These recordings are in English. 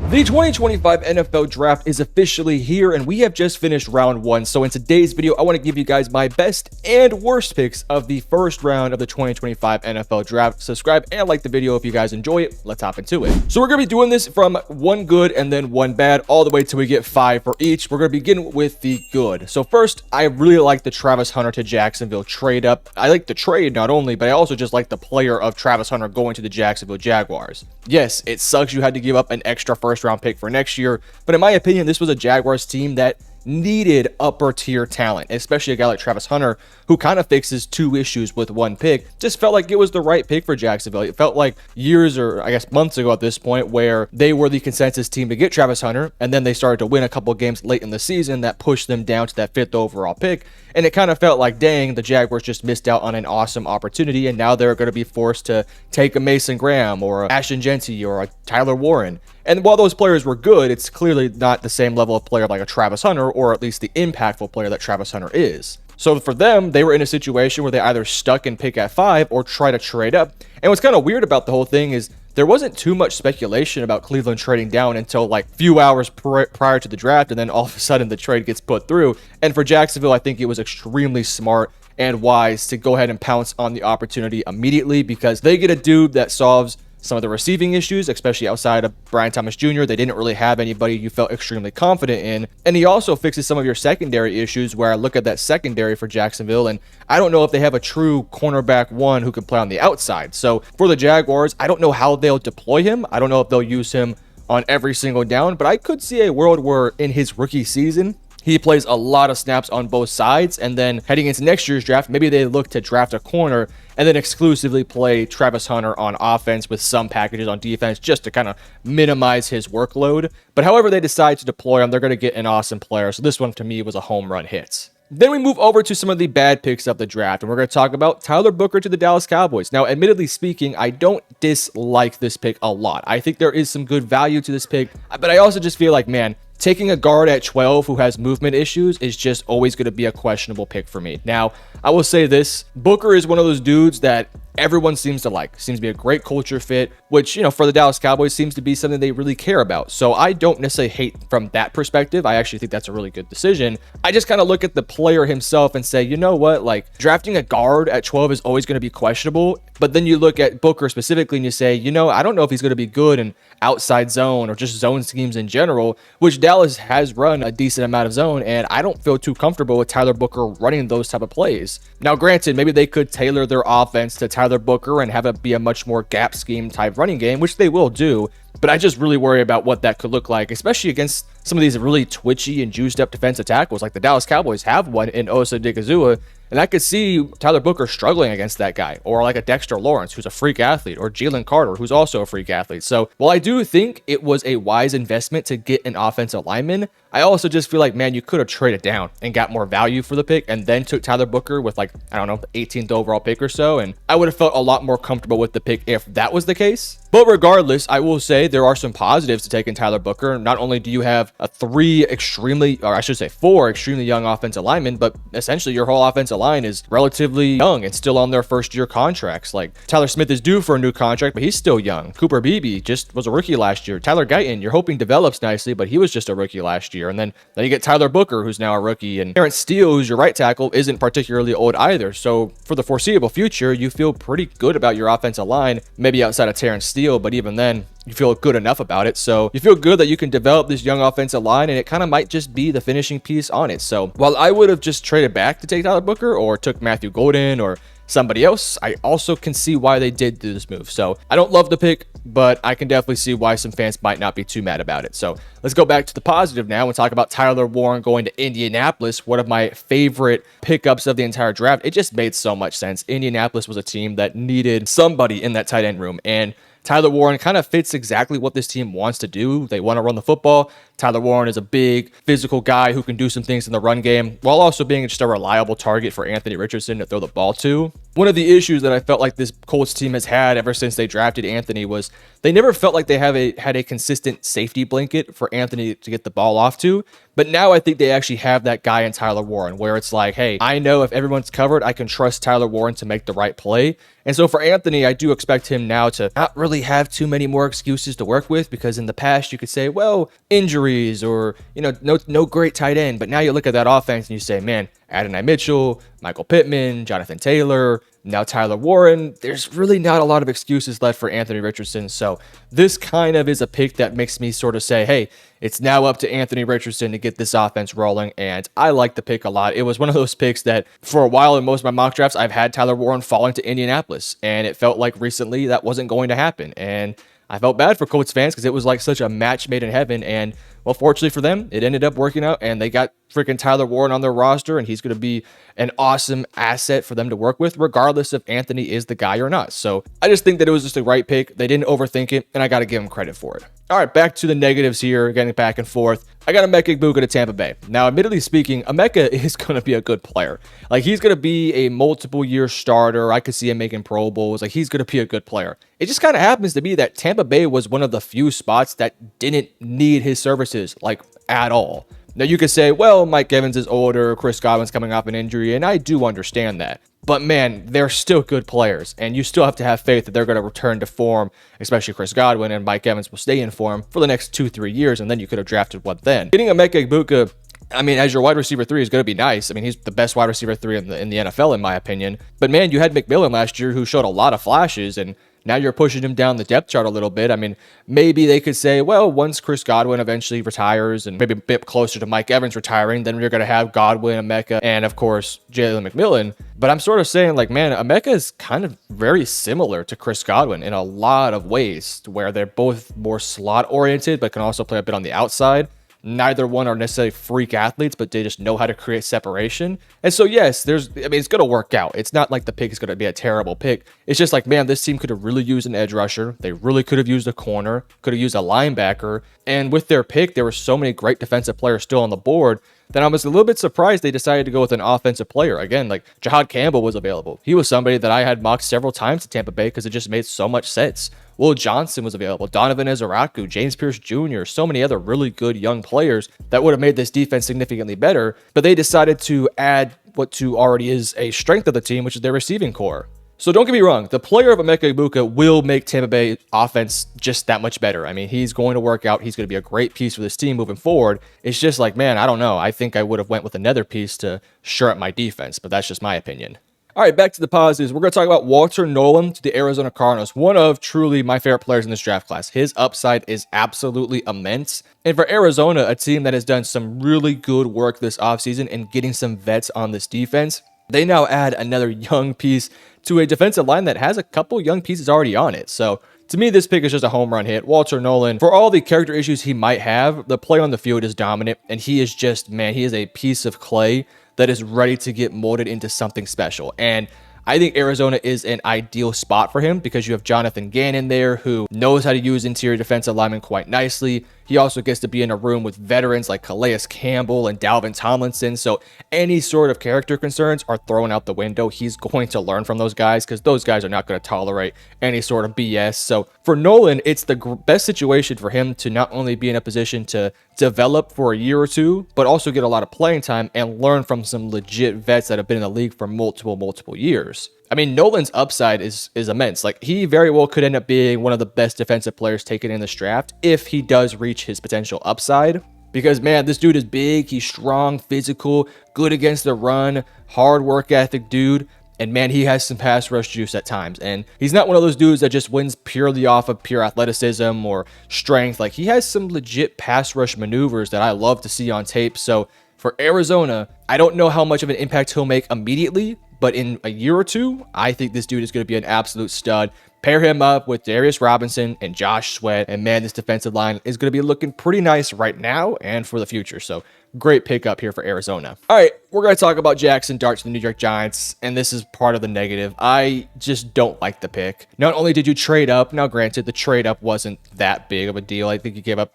The 2025 NFL Draft is officially here, and we have just finished round one. So in today's video, I want to give you guys my best and worst picks of the first round of the 2025 NFL Draft. Subscribe and like the video if you guys enjoy it. Let's hop into it. So we're going to be doing this from one good and then one bad, all the way till we get 5 for each. We're going to begin with the good. So first, I really like the Travis Hunter to Jacksonville trade up. I like the trade not only, but I also just like the player of Travis Hunter going to the Jacksonville Jaguars. Yes, it sucks you had to give up an extra first round pick for next year, but in my opinion, this was a Jaguars team that needed upper tier talent, especially a guy like Travis Hunter, who kind of fixes 2 issues with 1 pick. Just felt like it was the right pick for Jacksonville. It felt like years, or I guess months ago at this point, where they were the consensus team to get Travis Hunter, and then they started to win a couple of games late in the season that pushed them down to that 5th overall pick. And it kind of felt like, dang, the Jaguars just missed out on an awesome opportunity, and now they're going to be forced to take a Mason Graham or a Ashton Jeanty or a Tyler Warren. And while those players were good, it's clearly not the same level of player like a Travis Hunter, or at least the impactful player that Travis Hunter is. So for them, they were in a situation where they either stuck and pick at 5 or try to trade up. And what's kind of weird about the whole thing is there wasn't too much speculation about Cleveland trading down until like few hours prior to the draft, and then all of a sudden the trade gets put through. And for Jacksonville, I think it was extremely smart and wise to go ahead and pounce on the opportunity immediately, because they get a dude that solves some of the receiving issues, especially outside of Brian Thomas Jr. They didn't really have anybody you felt extremely confident in. And he also fixes some of your secondary issues, where I look at that secondary for Jacksonville, and I don't know if they have a true cornerback 1 who can play on the outside. So for the Jaguars, I don't know how they'll deploy him. I don't know if they'll use him on every single down, but I could see a world where in his rookie season, he plays a lot of snaps on both sides, and then heading into next year's draft, maybe they look to draft a corner and then exclusively play Travis Hunter on offense with some packages on defense, just to kind of minimize his workload. But however they decide to deploy him, they're going to get an awesome player. So this one to me was a home run hit. Then we move over to some of the bad picks of the draft, and we're going to talk about Tyler Booker to the Dallas Cowboys. Now, admittedly speaking, I don't dislike this pick a lot. I think there is some good value to this pick, but I also just feel like, man, taking a guard at 12 who has movement issues is just always going to be a questionable pick for me. Now, I will say this, Booker is one of those dudes that everyone seems to like. Seems to be a great culture fit, which, you know, for the Dallas Cowboys seems to be something they really care about. So I don't necessarily hate from that perspective. I actually think that's a really good decision. I just kind of look at the player himself and say, you know what, like drafting a guard at 12 is always going to be questionable. But then you look at Booker specifically and you say, you know, I don't know if he's going to be good in outside zone or just zone schemes in general, which Dallas has run a decent amount of zone, and I don't feel too comfortable with Tyler Booker running those type of plays. Now, granted, maybe they could tailor their offense to Tyler Booker and have it be a much more gap scheme type running game, which they will do, but I just really worry about what that could look like, especially against some of these really twitchy and juiced up defensive tackles like the Dallas Cowboys have one in Osa Digizua. And I could see Tyler Booker struggling against that guy, or like a Dexter Lawrence, who's a freak athlete, or Jalen Carter, who's also a freak athlete. So while I do think it was a wise investment to get an offensive lineman, I also just feel like, man, you could have traded down and got more value for the pick and then took Tyler Booker with like, I don't know, the 18th overall pick or so. And I would have felt a lot more comfortable with the pick if that was the case. But regardless, I will say there are some positives to taking Tyler Booker. Not only do you have four extremely young offensive linemen, but essentially your whole offensive line is relatively young and still on their first year contracts. Like Tyler Smith is due for a new contract, but he's still young. Cooper Beebe just was a rookie last year. Tyler Guyton, you're hoping develops nicely, but he was just a rookie last year. And then you get Tyler Booker, who's now a rookie, and Terrence Steele, who's your right tackle, isn't particularly old either. So for the foreseeable future, you feel pretty good about your offensive line, maybe outside of Terrence Steele, but even then, you feel good enough about it. So you feel good that you can develop this young offensive line, and it kind of might just be the finishing piece on it. So while I would have just traded back to take Tyler Booker or took Matthew Golden or somebody else, I also can see why they did do this move. So I don't love the pick, but I can definitely see why some fans might not be too mad about it. So let's go back to the positive now and talk about Tyler Warren going to Indianapolis, one of my favorite pickups of the entire draft. It just made so much sense. Indianapolis was a team that needed somebody in that tight end room, and Tyler Warren kind of fits exactly what this team wants to do. They want to run the football. Tyler Warren is a big physical guy who can do some things in the run game while also being just a reliable target for Anthony Richardson to throw the ball to. One of the issues that I felt like this Colts team has had ever since they drafted Anthony was they never felt like they had a consistent safety blanket for Anthony to get the ball off to. But now I think they actually have that guy in Tyler Warren, where it's like, hey, I know if everyone's covered, I can trust Tyler Warren to make the right play. And so for Anthony, I do expect him now to not really have too many more excuses to work with, because in the past you could say, well, injuries or, no great tight end. But now you look at that offense and you say, man, Adonai Mitchell, Michael Pittman, Jonathan Taylor, now Tyler Warren, there's really not a lot of excuses left for Anthony Richardson. So this kind of is a pick that makes me sort of say, hey, it's now up to Anthony Richardson to get this offense rolling, and I like the pick a lot. It was one of those picks that for a while in most of my mock drafts, I've had Tyler Warren falling to Indianapolis, and it felt like recently that wasn't going to happen. And I felt bad for Colts fans because it was like such a match made in heaven. And well, fortunately for them, it ended up working out, and they got freaking Tyler Warren on their roster, and he's going to be an awesome asset for them to work with, regardless if Anthony is the guy or not. So I just think that it was just the right pick. They didn't overthink it, and I got to give them credit for it. All right, back to the negatives here, getting back and forth. I got Emeka Egbuka to Tampa Bay. Now, admittedly speaking, Emeka is going to be a good player. Like, he's going to be a multiple-year starter. I could see him making Pro Bowls. Like, he's going to be a good player. It just kind of happens to be that Tampa Bay was one of the few spots that didn't need his services, like, at all. Now, you could say, well, Mike Evans is older, Chris Godwin's coming off an injury, and I do understand that. But man, they're still good players, and you still have to have faith that they're going to return to form, especially Chris Godwin, and Mike Evans will stay in form for the next 2-3 years, and then you could have drafted one then. Getting Emeka Egbuka, I mean, as your wide receiver 3 is going to be nice. I mean, he's the best wide receiver 3 in the NFL, in my opinion. But man, you had McMillan last year who showed a lot of flashes, and now you're pushing him down the depth chart a little bit. I mean, maybe they could say, well, once Chris Godwin eventually retires and maybe a bit closer to Mike Evans retiring, then you're going to have Godwin, Emeka, and of course, Jalen McMillan. But I'm sort of saying, like, man, Emeka is kind of very similar to Chris Godwin in a lot of ways, where they're both more slot oriented, but can also play a bit on the outside. Neither one are necessarily freak athletes, but they just know how to create separation. And so, yes, it's going to work out. It's not like the pick is going to be a terrible pick. It's just like, man, this team could have really used an edge rusher. They really could have used a corner, could have used a linebacker. And with their pick, there were so many great defensive players still on the board that I was a little bit surprised they decided to go with an offensive player. Again, like Jahad Campbell was available. He was somebody that I had mocked several times to Tampa Bay because it just made so much sense. Will Johnson was available, Donovan Ezeraku, James Pierce Jr., so many other really good young players that would have made this defense significantly better, but they decided to add what to already is a strength of the team, which is their receiving core. So don't get me wrong, the player of Emeka Egbuka will make Tampa Bay offense just that much better. I mean, he's going to work out. He's going to be a great piece for this team moving forward. It's just like, man, I don't know. I think I would have went with another piece to shore up my defense, but that's just my opinion. All right, back to the positives. We're going to talk about Walter Nolan to the Arizona Cardinals, one of truly my favorite players in this draft class. His upside is absolutely immense. And for Arizona, a team that has done some really good work this offseason in getting some vets on this defense, they now add another young piece to a defensive line that has a couple young pieces already on it. So to me, this pick is just a home run hit. Walter Nolan, for all the character issues he might have, the play on the field is dominant, and he is just, man, he is a piece of clay that is ready to get molded into something special. And I think Arizona is an ideal spot for him because you have Jonathan Gannon there who knows how to use interior defensive linemen quite nicely. He also gets to be in a room with veterans like Calais Campbell and Dalvin Tomlinson. So any sort of character concerns are thrown out the window. He's going to learn from those guys because those guys are not going to tolerate any sort of BS. So for Nolan, it's the best situation for him to not only be in a position to develop for a year or two, but also get a lot of playing time and learn from some legit vets that have been in the league for multiple years. I mean, Nolan's upside is immense. Like, he very well could end up being one of the best defensive players taken in this draft if he does reach his potential upside. Because, man, this dude is big, he's strong, physical, good against the run, hard work ethic dude. And, man, he has some pass rush juice at times. And he's not one of those dudes that just wins purely off of pure athleticism or strength. Like, he has some legit pass rush maneuvers that I love to see on tape. So, for Arizona, I don't know how much of an impact he'll make immediately, but in a year or two, I think this dude is going to be an absolute stud. Pair him up with Darius Robinson and Josh Sweat, and man, this defensive line is going to be looking pretty nice right now and for the future. So great pickup here for Arizona. All right, we're going to talk about Jackson Dart to the New York Giants, and this is part of the negative. I just don't like the pick. Not only did you trade up, now granted, the trade up wasn't that big of a deal. I think you gave up,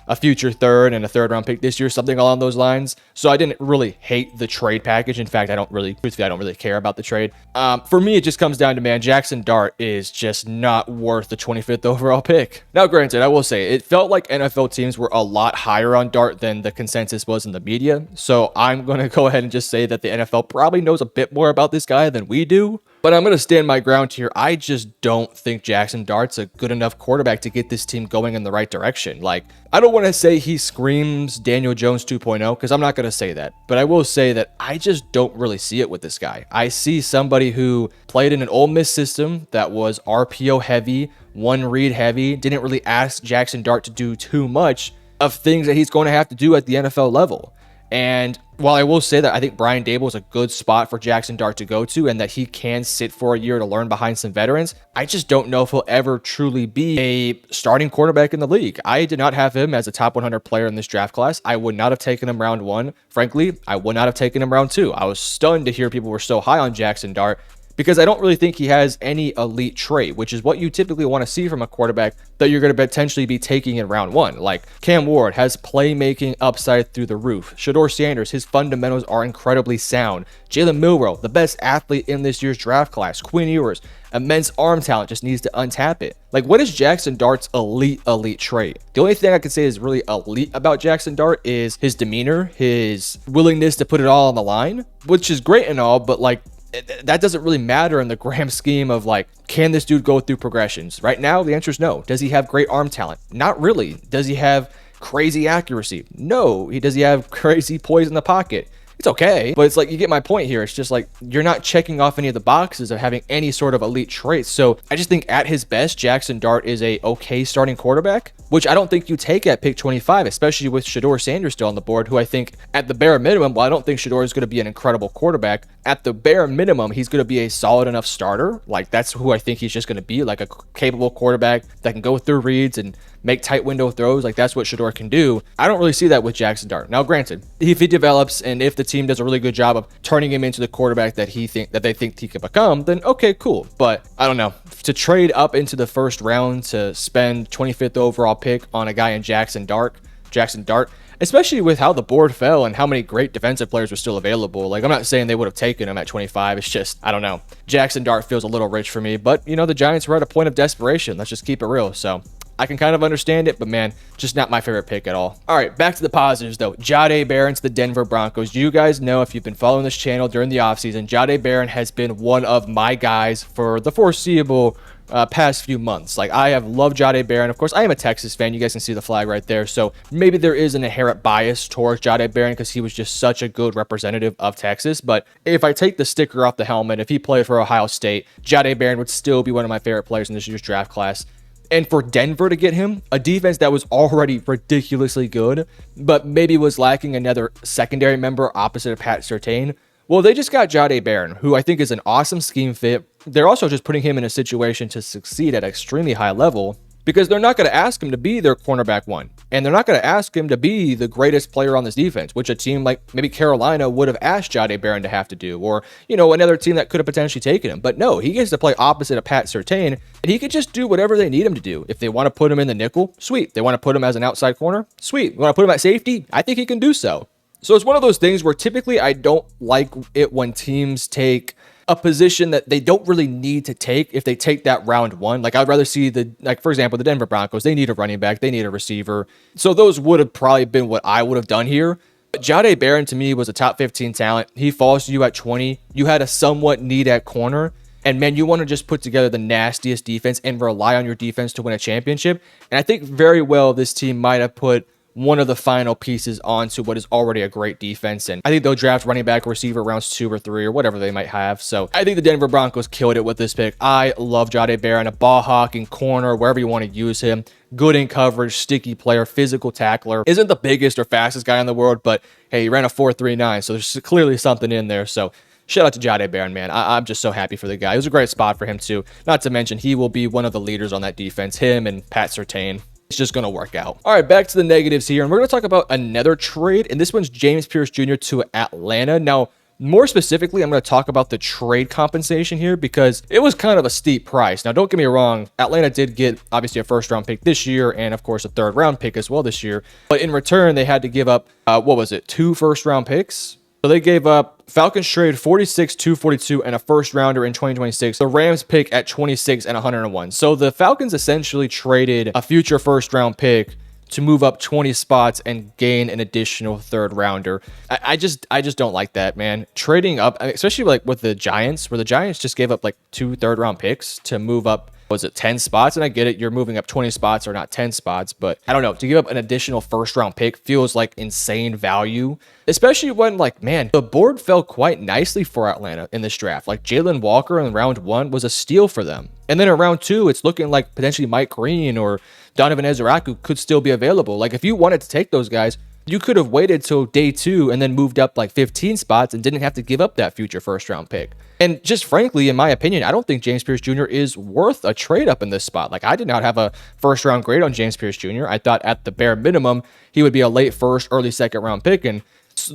a future third and a third round pick this year, something along those lines. So I didn't really hate the trade package. In fact, truthfully, I don't really care about the trade. For me, it just comes down to, man, Jackson Dart is just just not worth the 25th overall pick. Now, granted, I will say it felt like NFL teams were a lot higher on Dart than the consensus was in the media. So I'm going to go ahead and just say that the NFL probably knows a bit more about this guy than we do. But I'm going to stand my ground here. I just don't think Jackson Dart's a good enough quarterback to get this team going in the right direction. Like, I don't want to say he screams Daniel Jones 2.0 because I'm not going to say that. But I will say that I just don't really see it with this guy. I see somebody who played in an Ole Miss system that was RPO heavy, one read heavy, didn't really ask Jackson Dart to do too much of things that he's going to have to do at the NFL level. And while I will say that I think Brian Dable is a good spot for Jackson Dart to go to and that he can sit for a year to learn behind some veterans, I just don't know if he'll ever truly be a starting quarterback in the league. I did not have him as a top 100 player in this draft class. I would not have taken him round 1. Frankly, I would not have taken him round 2. I was stunned to hear people were so high on Jackson Dart, because I don't really think he has any elite trait, which is what you typically want to see from a quarterback that you're going to potentially be taking in round 1. Like Cam Ward has playmaking upside through the roof. Shedeur Sanders, his fundamentals are incredibly sound. Jalen Milroe, the best athlete in this year's draft class. Quinn Ewers, immense arm talent, just needs to untap it. Like, what is Jackson Dart's elite trait? The only thing I can say is really elite about Jackson Dart is his demeanor, his willingness to put it all on the line, which is great and all, but like, that doesn't really matter in the grand scheme of like, can this dude go through progressions? Right now, the answer is no. Does he have great arm talent? Not really. Does he have crazy accuracy? No. Does he have crazy poise in the pocket? It's okay, but it's like, you get my point here. It's just like, you're not checking off any of the boxes of having any sort of elite traits. So I just think at his best, Jackson Dart is a okay starting quarterback, which I don't think you take at pick 25, especially with Shedeur Sanders still on the board, who I think at the bare minimum, while I don't think Shedeur is going to be an incredible quarterback, at the bare minimum, he's going to be a solid enough starter. Like, that's who I think he's just going to be, like a capable quarterback that can go through reads and make tight window throws. Like, that's what Shedeur can do. I don't really see that with Jackson Dart. Now, granted, if he develops and if the team does a really good job of turning him into the quarterback that they think he can become, then okay, cool. But I don't know, to trade up into the first round to spend 25th overall pick on a guy in Jackson Dart, especially with how the board fell and how many great defensive players were still available. Like, I'm not saying they would have taken him at 25. It's just, I don't know. Jackson Dart feels a little rich for me, but you know, the Giants were at a point of desperation. Let's just keep it real. So I can kind of understand it, but man, just not my favorite pick at all. All right, back to the positives though. Jahdae Barron to the Denver Broncos. You guys know, if you've been following this channel during the offseason, Jahdae Barron has been one of my guys for the foreseeable past few months. Like, I have loved Jahdae Barron. Of course, I am a Texas fan. You guys can see the flag right there. So maybe there is an inherent bias towards Jahdae Barron because he was just such a good representative of Texas. But if I take the sticker off the helmet, if he played for Ohio State, Jahdae Barron would still be one of my favorite players in this year's draft class. And for Denver to get him, a defense that was already ridiculously good, but maybe was lacking another secondary member opposite of Pat Surtain, well, they just got Jahdae Barron, who I think is an awesome scheme fit. They're also just putting him in a situation to succeed at an extremely high level, because they're not going to ask him to be their cornerback one. And they're not going to ask him to be the greatest player on this defense, which a team like maybe Carolina would have asked Jahdae Barron to have to do, or, you know, another team that could have potentially taken him. But no, he gets to play opposite of Pat Surtain, and he can just do whatever they need him to do. If they want to put him in the nickel, sweet. They want to put him as an outside corner, sweet. Want to put him at safety? I think he can do so. So it's one of those things where typically I don't like it when teams take a position that they don't really need to take if they take that round 1. Like, I'd rather see for example, the Denver Broncos, they need a running back, they need a receiver. So those would have probably been what I would have done here. But Jahdae Barron to me was a top 15 talent. He falls to you at 20. You had a somewhat need at corner. And man, you want to just put together the nastiest defense and rely on your defense to win a championship. And I think very well this team might have put one of the final pieces onto what is already a great defense. And I think they'll draft running back or receiver rounds 2 or 3 or whatever they might have. So I think the Denver Broncos killed it with this pick. I love Jahdae Barron, a ball hawking corner, wherever you want to use him. Good in coverage, sticky player, physical tackler. Isn't the biggest or fastest guy in the world, but hey, he ran a 4.39, so there's clearly something in there. So shout out to Jahdae Barron, man. I'm just so happy for the guy. It was a great spot for him too. Not to mention, he will be one of the leaders on that defense, him and Pat Surtain. It's just going to work out. All right, back to the negatives here. And we're going to talk about another trade. And this one's James Pierce Jr. to Atlanta. Now, more specifically, I'm going to talk about the trade compensation here because it was kind of a steep price. Now, don't get me wrong. Atlanta did get, obviously, a first-round pick this year and, of course, a third-round pick as well this year. But in return, they had to give up, 2 first-round picks So they gave up Falcons trade 46, 242, and a first rounder in 2026. The Rams pick at 26 and 101. So the Falcons essentially traded a future first round pick to move up 20 spots and gain an additional third rounder. I just don't like that, man. Trading up, especially like with the Giants, where the Giants just gave up like 2 third-round picks to move up, was it 10 spots? And I get it, you're moving up 20 spots or not 10 spots, but I don't know, to give up an additional first-round pick feels like insane value, especially when, like, man, the board fell quite nicely for Atlanta in this draft. Like, Jalen Walker in round 1 was a steal for them. And then in round 2, it's looking like potentially Mike Green or Donovan Ezeraku could still be available. Like, if you wanted to take those guys, you could have waited till day 2 and then moved up like 15 spots and didn't have to give up that future first round pick. And just frankly, in my opinion, I don't think James Pierce Jr. is worth a trade up in this spot. Like, I did not have a first round grade on James Pierce Jr. I thought at the bare minimum, he would be a late first, early second round pick. And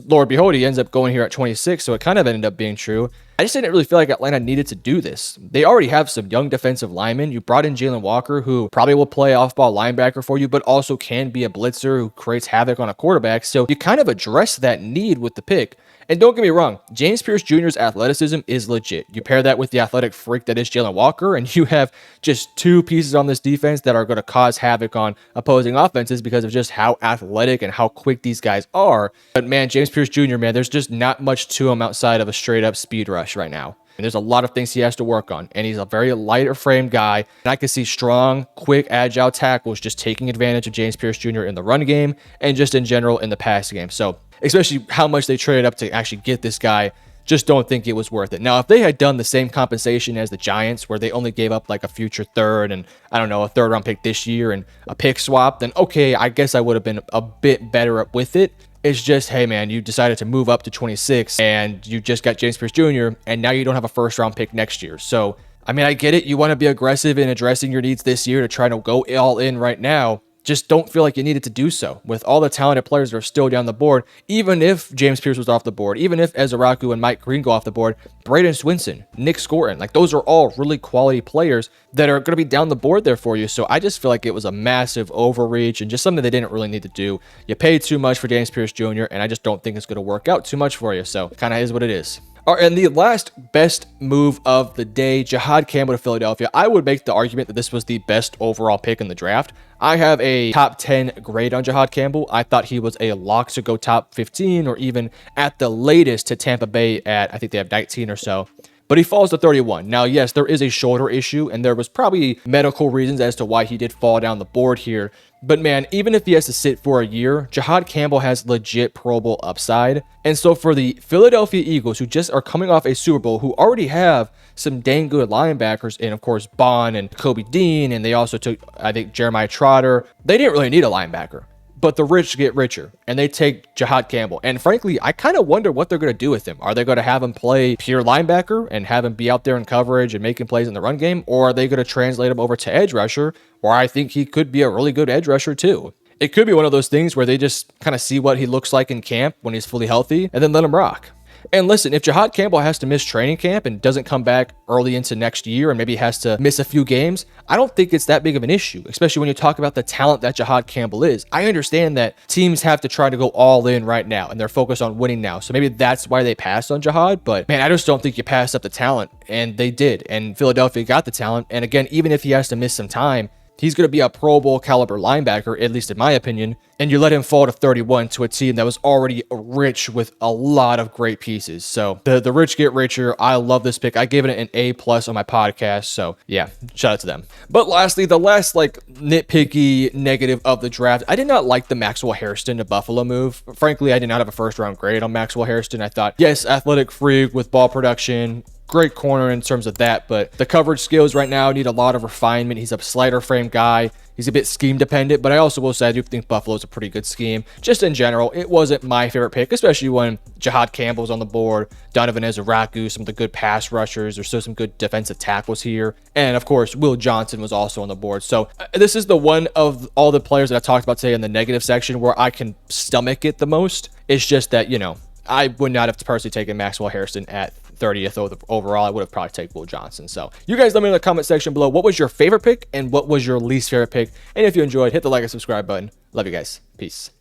Lord behold, he ends up going here at 26. So it kind of ended up being true. I just didn't really feel like Atlanta needed to do this. They already have some young defensive linemen. You brought in Jalen Walker, who probably will play off-ball linebacker for you, but also can be a blitzer who creates havoc on a quarterback. So you kind of address that need with the pick. And don't get me wrong, James Pierce Jr.'s athleticism is legit. You pair that with the athletic freak that is Jalen Walker, and you have just 2 pieces on this defense that are going to cause havoc on opposing offenses because of just how athletic and how quick these guys are. But man, James Pierce Jr., man, there's just not much to him outside of a straight-up speed rush right now. And there's a lot of things he has to work on. And he's a very lighter frame guy. And I can see strong, quick, agile tackles just taking advantage of James Pierce Jr. in the run game and just in general in the pass game. So especially how much they traded up to actually get this guy, just don't think it was worth it. Now, if they had done the same compensation as the Giants, where they only gave up like a future third and, I don't know, a third round pick this year and a pick swap, then okay, I guess I would have been a bit better with it. It's just, hey man, you decided to move up to 26 and you just got James Pierce Jr. and now you don't have a first round pick next year. So, I mean, I get it. You want to be aggressive in addressing your needs this year to try to go all in right now. Just don't feel like you needed to do so with all the talented players that are still down the board. Even if James Pierce was off the board, even if Ezeraku and Mike Green go off the board, Braden Swinson, Nick Scourton, like those are all really quality players that are going to be down the board there for you. So I just feel like it was a massive overreach and just something they didn't really need to do. You paid too much for James Pierce Jr. and I just don't think it's going to work out too much for you. So kind of is what it is. All right, and the last best move of the day, Jihad Campbell to Philadelphia. I would make the argument that this was the best overall pick in the draft. I have a top 10 grade on Jihad Campbell. I thought he was a lock to go top 15 or even at the latest to Tampa Bay at, I think they have 19 or so. But he falls to 31. Now, yes, there is a shoulder issue, and there was probably medical reasons as to why he did fall down the board here. But man, even if he has to sit for a year, Jihad Campbell has legit Pro Bowl upside. And so for the Philadelphia Eagles, who just are coming off a Super Bowl, who already have some dang good linebackers in, of course, Bond and Kobe Dean, and they also took, I think, Jeremiah Trotter, they didn't really need a linebacker. But the rich get richer, and they take Jihad Campbell. And frankly, I kind of wonder what they're going to do with him. Are they going to have him play pure linebacker and have him be out there in coverage and making plays in the run game? Or are they going to translate him over to edge rusher, where I think he could be a really good edge rusher too? It could be one of those things where they just kind of see what he looks like in camp when he's fully healthy and then let him rock. And listen, if Jihad Campbell has to miss training camp and doesn't come back early into next year and maybe has to miss a few games, I don't think it's that big of an issue, especially when you talk about the talent that Jihad Campbell is. I understand that teams have to try to go all in right now and they're focused on winning now. So maybe that's why they passed on Jihad. But man, I just don't think you passed up the talent, and they did. And Philadelphia got the talent. And again, even if he has to miss some time, he's going to be a Pro Bowl caliber linebacker, at least in my opinion, and you let him fall to 31 to a team that was already rich with a lot of great pieces. So the rich get richer. I love this pick. I gave it an A+ on my podcast. So yeah, shout out to them. But lastly, the last nitpicky negative of the draft, I did not like the Maxwell Hairston to Buffalo move. Frankly, I did not have a first round grade on Maxwell Hairston. I thought, yes, athletic freak with ball production, great corner in terms of that, but the coverage skills right now need a lot of refinement. He's a slider frame guy. He's a bit scheme dependent, but I also will say I do think Buffalo's a pretty good scheme. Just in general, it wasn't my favorite pick, especially when Jihad Campbell's on the board, Donovan Ezeraku, some of the good pass rushers. There's still some good defensive tackles here. And of course, Will Johnson was also on the board. So this is the one of all the players that I talked about today in the negative section where I can stomach it the most. It's just that, I would not have personally taken Maxwell Hairston at 30th overall. I would have probably taken Will Johnson. So you guys let me know in the comment section below what was your favorite pick and what was your least favorite pick. And if you enjoyed, hit the like and subscribe button. Love you guys. Peace.